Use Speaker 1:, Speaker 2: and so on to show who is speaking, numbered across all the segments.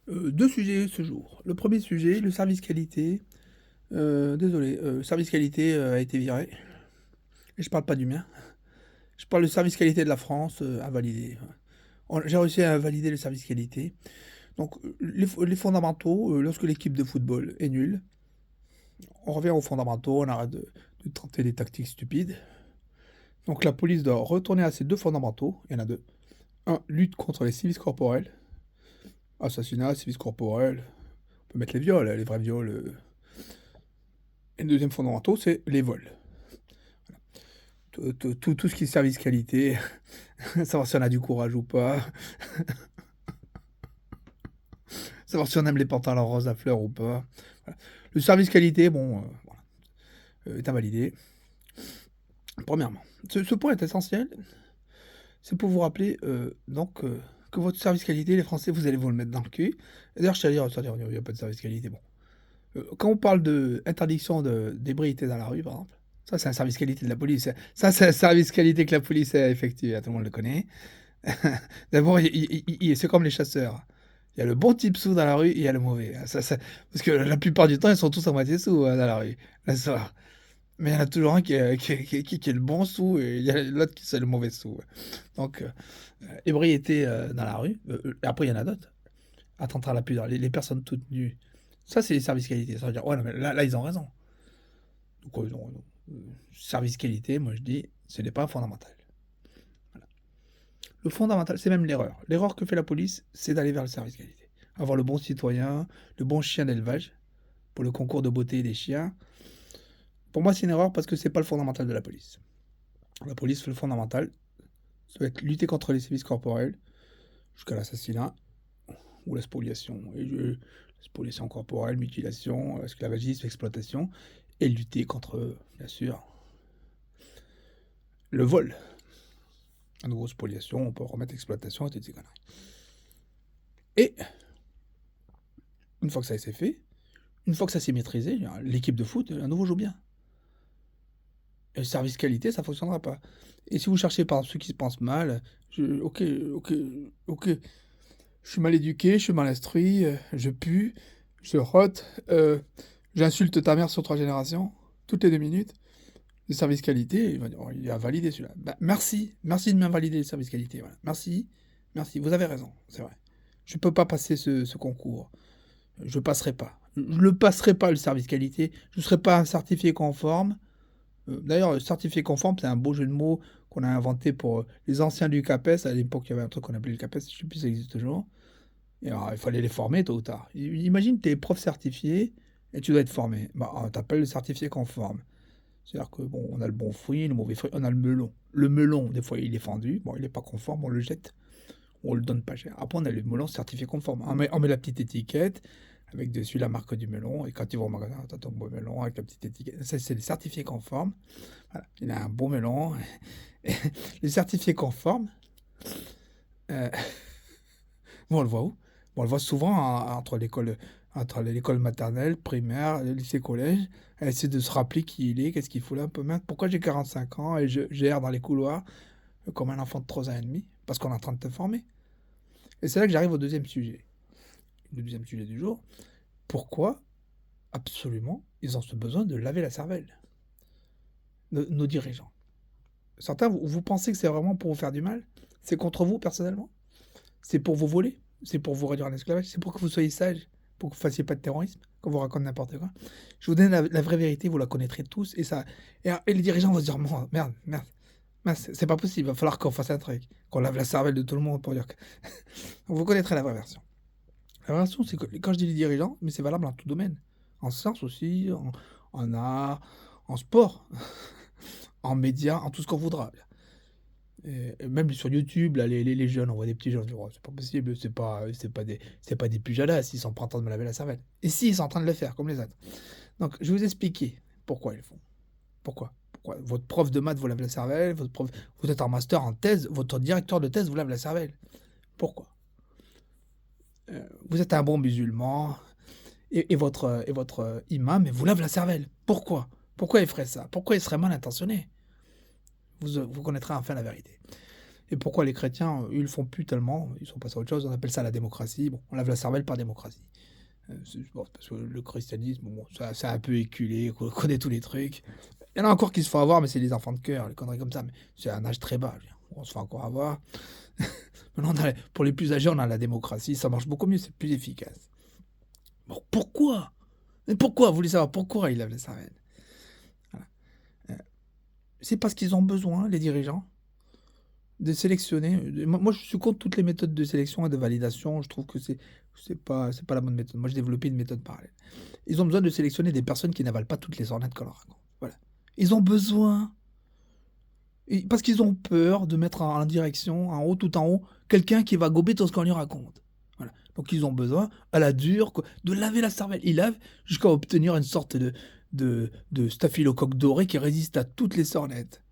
Speaker 1: 2 sujets ce jour. Le premier sujet, le service qualité. Désolé, le service qualité, a été viré et je parle pas du mien. Je parle du service qualité de la France, invalidé. J'ai réussi à valider le service qualité. Donc, les fondamentaux, lorsque l'équipe de football est nulle, on revient aux fondamentaux, on arrête de tenter des tactiques stupides. Donc la police doit retourner à ses 2 fondamentaux, il y en a 2. Un, lutte contre les sévices corporels, assassinat, sévices corporels, on peut mettre les viols, les vrais viols, et le deuxième fondamental, c'est les vols. Tout ce qui est service qualité, savoir si on a du courage ou pas, savoir si on aime les pantalons roses à fleurs ou pas. Voilà. Le service qualité, bon, voilà, est invalidé. Premièrement, ce point est essentiel, c'est pour vous rappeler que votre service qualité, les Français, vous allez vous le mettre dans le cul. D'ailleurs, je tiens à dire, il n'y a pas de service qualité. Bon. Quand on parle d'interdiction d'ébriété dans la rue, par exemple, ça, c'est un service qualité de la police. Ça, c'est un service qualité que la police a effectué. Tout le monde le connaît. D'abord, c'est comme les chasseurs. Il y a le bon type sous dans la rue et il y a le mauvais. Parce que la plupart du temps, ils sont tous à moitié sous dans la rue. Là, ça. Mais il y en a toujours un qui est le bon sous et il y a l'autre qui c'est le mauvais sous. Donc, ébriété dans la rue. Après, il y en a d'autres. Attentat à la pudeur. Les personnes toutes nues. Ça, c'est les services qualité. Ça veut dire, ouais, non, mais là, ils ont raison. Donc, service qualité, moi je dis, ce n'est pas fondamental. Voilà. Le fondamental, c'est même l'erreur. L'erreur que fait la police, c'est d'aller vers le service qualité. Avoir le bon citoyen, le bon chien d'élevage, pour le concours de beauté des chiens. Pour moi, c'est une erreur parce que c'est pas le fondamental de la police. La police, le fondamental, ça va être lutter contre les sévices corporels, jusqu'à l'assassinat ou la spoliation. Spoliation corporelle, mutilation, esclavagisme, exploitation, et lutter contre, bien sûr, le vol. À nouveau, spoliation, on peut remettre exploitation et toutes ces conneries. Et, une fois que ça s'est fait, une fois que ça s'est maîtrisé, l'équipe de foot, à nouveau, joue bien. Et le service qualité, ça ne fonctionnera pas. Et si vous cherchez par ceux qui se pensent mal, ok, je suis mal éduqué, je suis mal instruit, je pue, je rote, j'insulte ta mère sur 3 générations, toutes les 2 minutes. Le service qualité, il va dire, oh, il a validé celui-là. Bah, merci de m'invalider le service qualité. Voilà. Merci, vous avez raison, c'est vrai. Je ne peux pas passer ce concours. Je ne passerai pas. Je ne le passerai pas, le service qualité. Je ne serai pas un certifié conforme. D'ailleurs, certifié conforme, c'est un beau jeu de mots qu'on a inventé pour les anciens du CAPES. À l'époque, il y avait un truc qu'on appelait le CAPES, je ne sais plus si ça existe toujours. Et alors, il fallait les former tôt ou tard. Imagine, tu es prof certifié et tu dois être formé. Bah, on t'appelle le certifié conforme. C'est-à-dire que bon, on a le bon fruit, le mauvais fruit, on a le melon. Le melon, des fois, il est fendu, bon, il n'est pas conforme, on le jette, on le donne pas cher. Après, on a le melon certifié conforme. On met la petite étiquette avec dessus la marque du melon, et quand tu vas au magasin, tu as ton beau melon avec la petite étiquette. Ça, c'est le certifié conforme. Voilà, il a un beau melon. Les certifiés conformes, euh, bon, on le voit où? Bon, on le voit souvent entre l'école maternelle, primaire, le lycée, collège, elle essaie de se rappeler qui il est, qu'est-ce qu'il faut là, un peu mince. Pourquoi j'ai 45 ans et je erre dans les couloirs comme un enfant de 3 ans et demi? Parce qu'on est en train de te former. Et c'est là que j'arrive au deuxième sujet. Le deuxième sujet du jour. Pourquoi, absolument, ils ont ce besoin de laver la cervelle, nos dirigeants? Certains, vous pensez que c'est vraiment pour vous faire du mal? C'est contre vous personnellement? C'est pour vous voler? C'est pour vous réduire en esclavage? C'est pour que vous soyez sage? Pour que vous fassiez pas de terrorisme? Qu'on vous raconte n'importe quoi? Je vous donne la vraie vérité, vous la connaîtrez tous. Et les dirigeants vont se dire, merde, c'est pas possible, il va falloir qu'on fasse un truc. Qu'on lave la cervelle de tout le monde pour dire que... Vous connaîtrez la vraie version. La vraie version, c'est que quand je dis les dirigeants, mais c'est valable en tout domaine. En sciences aussi, en art, en sport, en médias, en tout ce qu'on voudra. Et même sur YouTube, là, les jeunes, on voit des petits jeunes, oh, c'est pas possible, c'est pas des pujadas, ils sont pas en train de me laver la cervelle. Et si, ils sont en train de le faire, comme les autres. Donc, je vais vous expliquer pourquoi ils le font. Pourquoi votre prof de maths vous lave la cervelle, vous êtes en master, en thèse, votre directeur de thèse vous lave la cervelle. Pourquoi Vous êtes un bon musulman, et votre imam vous lave la cervelle. Pourquoi il ferait ça? Pourquoi il serait mal intentionné? Vous connaîtrez enfin la vérité. Et pourquoi les chrétiens, ils le font plus tellement, ils sont passés à autre chose, on appelle ça la démocratie. Bon, on lave la cervelle par démocratie. Bon, parce que le christianisme, bon, ça, c'est un peu éculé, on connaît tous les trucs. Il y en a encore qui se font avoir, mais c'est les enfants de cœur, les conneries comme ça. Mais c'est un âge très bas, je veux dire. On se fait encore avoir. Maintenant, pour les plus âgés, on a la démocratie, ça marche beaucoup mieux, c'est plus efficace. Bon, pourquoi? Mais pourquoi? Vous voulez savoir pourquoi ils lavent la cervelle? Voilà. C'est parce qu'ils ont besoin, les dirigeants, de sélectionner. Moi, je suis contre toutes les méthodes de sélection et de validation. Je trouve que c'est pas la bonne méthode. Moi, j'ai développé une méthode parallèle. Ils ont besoin de sélectionner des personnes qui n'avalent pas toutes les ornettes qu'on leur raconte. Voilà. Ils ont besoin. Parce qu'ils ont peur de mettre en direction, en haut, tout en haut, quelqu'un qui va gober tout ce qu'on lui raconte. Voilà. Donc ils ont besoin, à la dure, de laver la cervelle. Ils lavent jusqu'à obtenir une sorte de staphylocoque doré qui résiste à toutes les sornettes.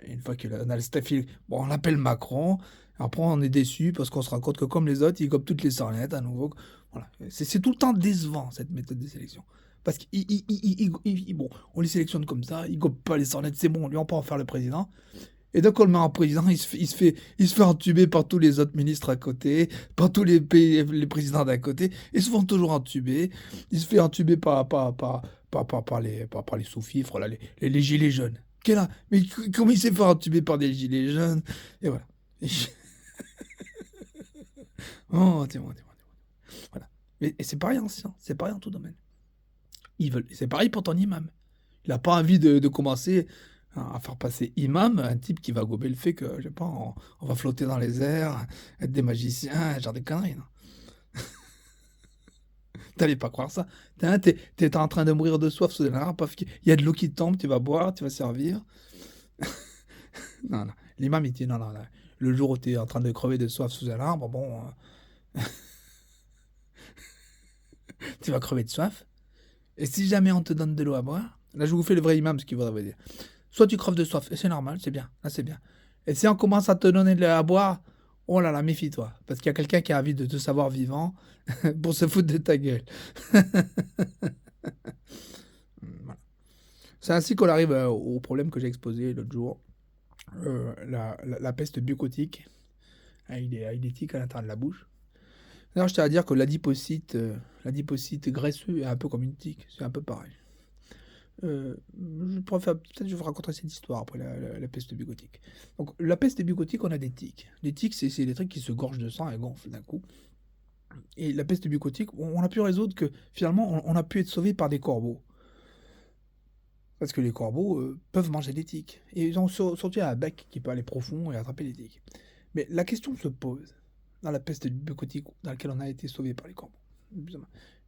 Speaker 1: Et une fois qu'on a le staphylocoque, bon, on l'appelle Macron. Après, on est déçu parce qu'on se rend compte que comme les autres, ils gobent toutes les sornettes à nouveau. Voilà. C'est tout le temps décevant, cette méthode de sélection. Parce bon, on les sélectionne comme ça, ils gobent pas les sornettes, c'est bon, lui on peut en faire le président. Et donc on le met en président, il se fait entuber par tous les autres ministres à côté, par tous les présidents d'à côté, ils se font toujours entuber. Il se fait entuber par les sous-fifres, là, les gilets jaunes. Mais comment il s'est fait entuber par des gilets jaunes? Et voilà. Oh, témoin. Voilà. Et c'est pareil en science, c'est pareil en tout domaine. C'est pareil pour ton imam. Il n'a pas envie de commencer à faire passer imam un type qui va gober le fait que, je sais pas, on va flotter dans les airs, être des magiciens, genre des conneries. Non. T'allais pas croire ça. T'es en train de mourir de soif sous un arbre, il y a de l'eau qui tombe, tu vas boire, tu vas servir. Non. L'imam, il dit non. Le jour où tu es en train de crever de soif sous un arbre, bon, tu vas crever de soif. Et si jamais on te donne de l'eau à boire, là je vous fais le vrai imam, ce qu'il faudrait vous dire. Soit tu creves de soif, et c'est normal, c'est bien, là c'est bien. Et si on commence à te donner de l'eau à boire, oh là là, méfie-toi, parce qu'il y a quelqu'un qui a envie de te savoir vivant pour se foutre de ta gueule. Voilà. C'est ainsi qu'on arrive au problème que j'ai exposé l'autre jour, la peste buccotique, avec des tiques à l'intérieur de la bouche. D'ailleurs, je tiens à dire que l'adipocyte graisseux est un peu comme une tique, c'est un peu pareil. Peut-être je vais vous raconter cette histoire après la peste buccotique. Donc, la peste buccotique, on a des tiques. Les tiques, c'est des trucs qui se gorgent de sang et gonflent d'un coup. Et la peste buccotique, on a pu résoudre que finalement, on a pu être sauvé par des corbeaux. Parce que les corbeaux peuvent manger des tiques. Et ils ont sorti un bec qui peut aller profond et attraper les tiques. Mais la question se pose dans la peste buccotique dans laquelle on a été sauvé par les corbeaux.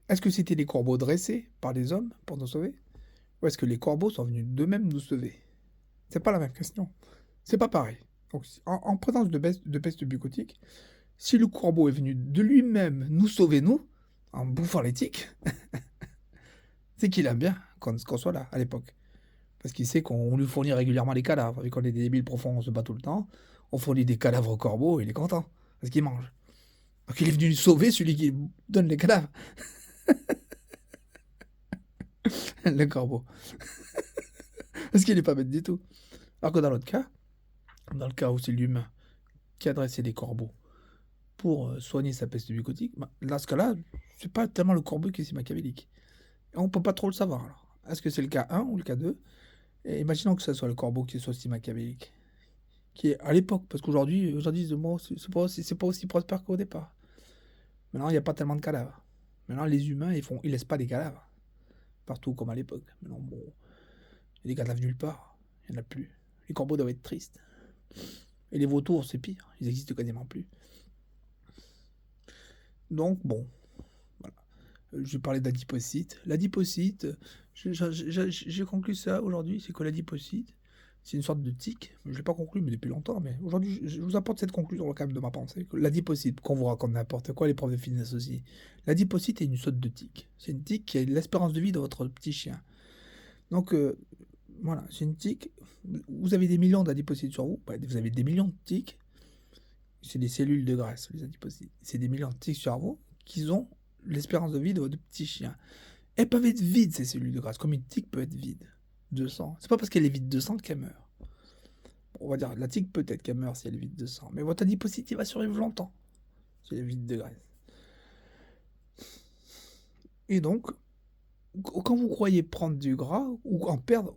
Speaker 1: Est-ce que c'était des corbeaux dressés par des hommes pour nous sauver? Ou est-ce que les corbeaux sont venus d'eux-mêmes nous sauver? C'est pas la même question. C'est pas pareil. Donc, en présence de peste buccotique, si le corbeau est venu de lui-même nous sauver, nous, en bouffant les tiques, c'est qu'il aime bien qu'on soit là, à l'époque. Parce qu'il sait qu'on lui fournit régulièrement les cadavres. Vu qu'on est des débiles profonds, on se bat tout le temps, on fournit des cadavres au corbeau, il est content. Parce qu'il mange. Donc il est venu sauver celui qui donne les cadavres. Le corbeau. Parce qu'il n'est pas bête du tout. Alors que dans l'autre cas, dans le cas où c'est l'humain qui a dressé des corbeaux pour soigner sa peste buccotique, dans ce cas-là, c'est pas tellement le corbeau qui est si machiavélique. Et on peut pas trop le savoir alors. Est-ce que c'est le cas 1 ou le cas 2? Et imaginons que ce soit le corbeau qui soit si machiavélique. Qui est à l'époque, parce qu'aujourd'hui, bon, c'est pas aussi prospère qu'au départ. Maintenant, il n'y a pas tellement de cadavres. Maintenant, les humains, ils laissent pas des cadavres. Partout comme à l'époque. Maintenant, bon, il y a des cadavres nulle part. Il n'y en a plus. Les corbeaux doivent être tristes. Et les vautours, c'est pire. Ils existent quasiment plus. Donc, bon, voilà. Je vais parler d'adipocyte. L'adipocyte, j'ai conclu ça aujourd'hui, c'est que l'adipocyte, c'est une sorte de tique. Je ne l'ai pas conclu, mais depuis longtemps. Mais aujourd'hui, je vous apporte cette conclusion quand même de ma pensée. L'adipocyte, qu'on vous raconte n'importe quoi, les profs de fitness aussi. L'adipocyte est une sorte de tique. C'est une tique qui a l'espérance de vie de votre petit chien. Donc, voilà, c'est une tique. Vous avez des millions d'adipocytes sur vous. Vous avez des millions de tiques. C'est des cellules de graisse, les adipocytes. C'est des millions de tiques sur vous qui ont l'espérance de vie de votre petit chien. Elles peuvent être vides, ces cellules de graisse, comme une tique peut être vide de sang. C'est pas parce qu'elle est vide de sang qu'elle meurt. On va dire, la tique peut-être qu'elle meurt si elle est vide de sang, mais votre adiposite, il va survivre longtemps si elle est vide de graisse. Et donc, quand vous croyez prendre du gras, ou en perdre,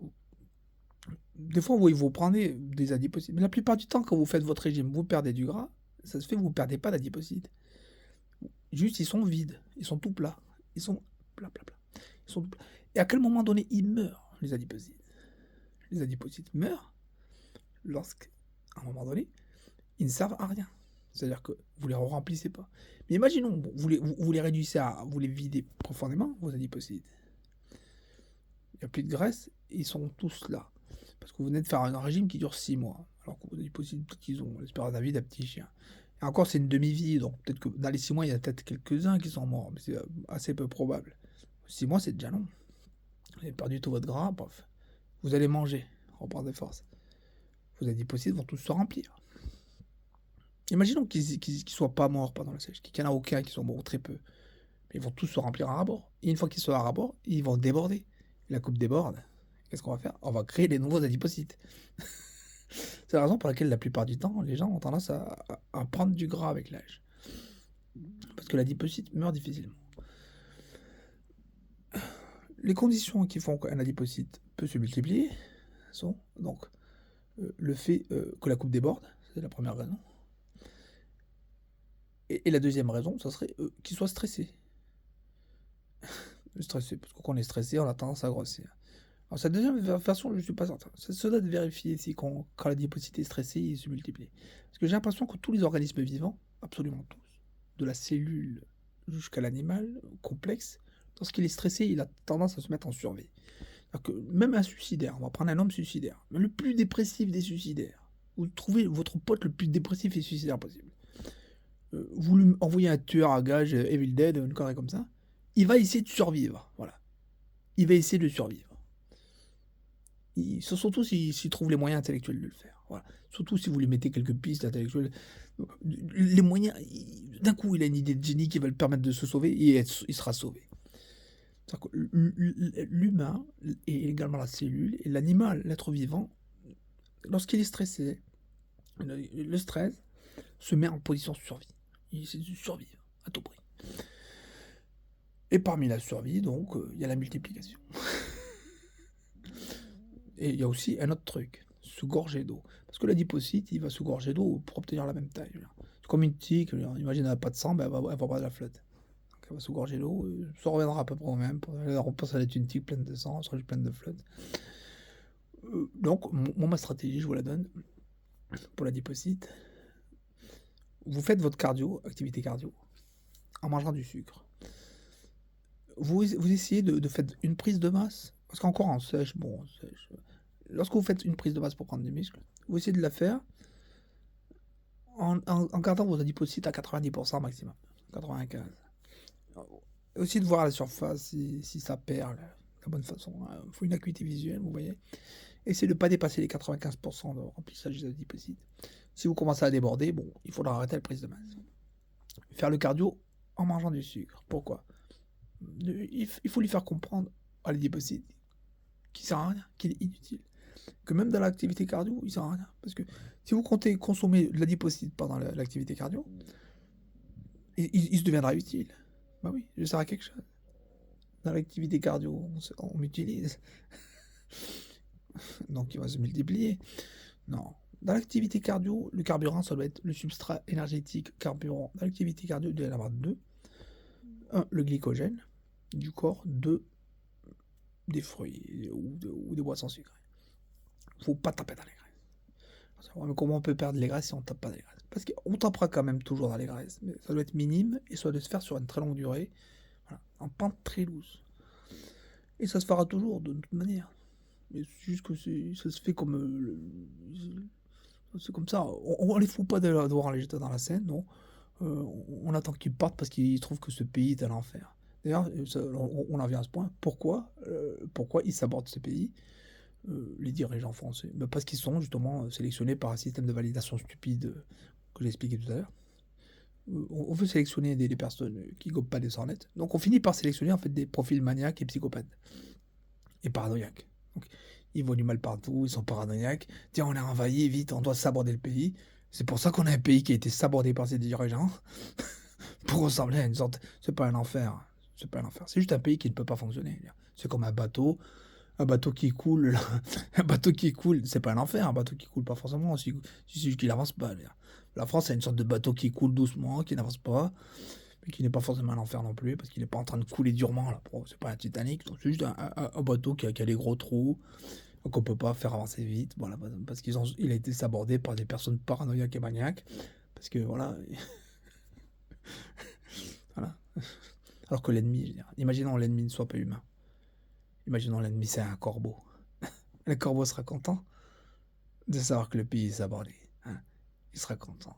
Speaker 1: des fois, vous prenez des adiposites. Mais la plupart du temps, quand vous faites votre régime, vous perdez du gras, ça se fait, vous ne perdez pas d'adiposites. Juste, ils sont vides, ils sont tout plats. Ils sont plats. Ils sont tout plats. Et à quel moment donné, ils meurent, les adiposites? Les adiposites meurent lorsqu'à un moment donné, ils ne servent à rien. C'est-à-dire que vous les remplissez pas. Mais imaginons, vous les réduisez vous les videz profondément, vos adiposites. Il n'y a plus de graisse, et ils sont tous là. Parce que vous venez de faire un régime qui dure 6 mois. Alors que vos adiposites, peut-être qu'ils ont l'espérance de vie d'un petit chien. Et encore, c'est une demi-vie, donc peut-être que dans les 6 mois, il y a peut-être quelques-uns qui sont morts, mais c'est assez peu probable. 6 mois, c'est déjà long. Vous avez perdu tout votre gras, bref. Vous allez manger, reprendre des forces. Vos adiposites vont tous se remplir. Imaginons qu'ils ne soient pas morts pendant la sèche, qu'il n'y en a aucun qui sont morts, très peu. Mais ils vont tous se remplir à rabord. Et une fois qu'ils sont à rabord, ils vont déborder. Et la coupe déborde. Qu'est-ce qu'on va faire? On va créer des nouveaux adiposites. C'est la raison pour laquelle la plupart du temps, les gens ont tendance à prendre du gras avec l'âge. Parce que l'adipocyte meurt difficilement. Les conditions qui font qu'un adipocyte peut se multiplier sont donc le fait que la coupe déborde, c'est la première raison. Et la deuxième raison, ça serait qu'il soit stressé. Stressé, parce que quand on est stressé, on a tendance à grossir. Alors, cette deuxième façon, je ne suis pas certain. Ça doit être vérifié si quand l'adipocyte est stressé, il se multiplie. Parce que j'ai l'impression que tous les organismes vivants, absolument tous, de la cellule jusqu'à l'animal complexe, lorsqu'il est stressé, il a tendance à se mettre en survie. Que même un suicidaire, on va prendre un homme suicidaire, même le plus dépressif des suicidaires, vous trouvez votre pote le plus dépressif et suicidaire possible. Vous lui envoyez un tueur à gages, Evil Dead, une connerie comme ça, il va essayer de survivre. Voilà. Il va essayer de survivre. Surtout s'il trouve les moyens intellectuels de le faire. Voilà. Surtout si vous lui mettez quelques pistes intellectuelles. Les moyens, d'un coup, il a une idée de génie qui va le permettre de se sauver et il sera sauvé. L'humain et également la cellule et l'animal, l'être vivant, lorsqu'il est stressé, le stress se met en position de survie. Il essaie de survivre à tout prix. Et parmi la survie, donc, il y a la multiplication. Et il y a aussi un autre truc, se gorger d'eau. Parce que l'adipocyte, il va se gorger d'eau pour obtenir la même taille. C'est comme une tique, imagine, elle n'a pas de sang, ben elle va pas de la flotte. Donc elle va se gorger d'eau, ça reviendra à peu près au même. On pense à être une tique pleine de sang, elle sera pleine de flotte. Donc, ma stratégie, je vous la donne, pour l'adipocyte. Vous faites votre cardio, activité cardio, en mangeant du sucre. Vous essayez de faire une prise de masse, parce qu'encore en sèche, lorsque vous faites une prise de masse pour prendre du muscle, vous essayez de la faire en gardant vos adipocytes à 90% maximum, 95%. Aussi de voir à la surface si ça perd la bonne façon. Il faut une acuité visuelle, vous voyez. Essayez de ne pas dépasser les 95% de remplissage des adipocytes. Si vous commencez à déborder, il faudra arrêter la prise de masse. Faire le cardio en mangeant du sucre. Pourquoi? Il faut lui faire comprendre à l'adipocyte qu'il sert à rien, qu'il est inutile. Que même dans l'activité cardio, il sert à rien. Parce que si vous comptez consommer de l'adipocyte pendant l'activité cardio, il se deviendra utile. Bah oui, je sers à quelque chose. Dans l'activité cardio, on m'utilise. Donc il va se multiplier. Non. Dans l'activité cardio, le carburant, ça doit être le substrat énergétique carburant. Dans l'activité cardio, il doit y en avoir deux. Un, le glycogène du corps. Deux, des fruits ou des boissons sucrées. Faut pas taper dans les graisses. Mais comment on peut perdre les graisses si on tape pas dans les graisses? Parce qu'on tapera quand même toujours dans les graisses, mais ça doit être minime et ça doit se faire sur une très longue durée, voilà, en pente très douce. Et ça se fera toujours de toute manière. Mais c'est juste que ça se fait comme c'est comme ça. On les fout pas devoir les jeter dans la Seine, non. On attend qu'ils partent parce qu'ils trouvent que ce pays est un enfer. D'ailleurs, on en vient à ce point. Pourquoi ils sabordent ce pays, les dirigeants français? Parce qu'ils sont justement sélectionnés par un système de validation stupide que j'ai expliqué tout à l'heure. On veut sélectionner des personnes qui gobent pas des sornettes. Donc on finit par sélectionner en fait des profils maniaques et psychopathes. Et paranoïaques. Donc ils voient du mal partout, ils sont paranoïaques. Tiens, on est envahi, vite, on doit saborder le pays. C'est pour ça qu'on a un pays qui a été sabordé par ses dirigeants pour ressembler à une sorte. C'est pas un enfer. C'est pas un enfer. C'est juste un pays qui ne peut pas fonctionner. C'est comme un bateau. Un bateau qui coule, là, un bateau qui coule, c'est pas un enfer, un bateau qui coule pas forcément, si c'est juste qu'il avance pas. La France a une sorte de bateau qui coule doucement, qui n'avance pas, mais qui n'est pas forcément un enfer non plus, parce qu'il n'est pas en train de couler durement, là. Bon, c'est pas un Titanic, donc c'est juste un bateau qui a des gros trous, qu'on peut pas faire avancer vite, voilà, parce il a été sabordé par des personnes paranoïaques et maniaques, parce que voilà, voilà. Alors que l'ennemi, je veux dire, imaginons l'ennemi ne soit pas humain. Imaginons l'ennemi, c'est un corbeau. Le corbeau sera content de savoir que le pays est sabordé. Hein. Il sera content.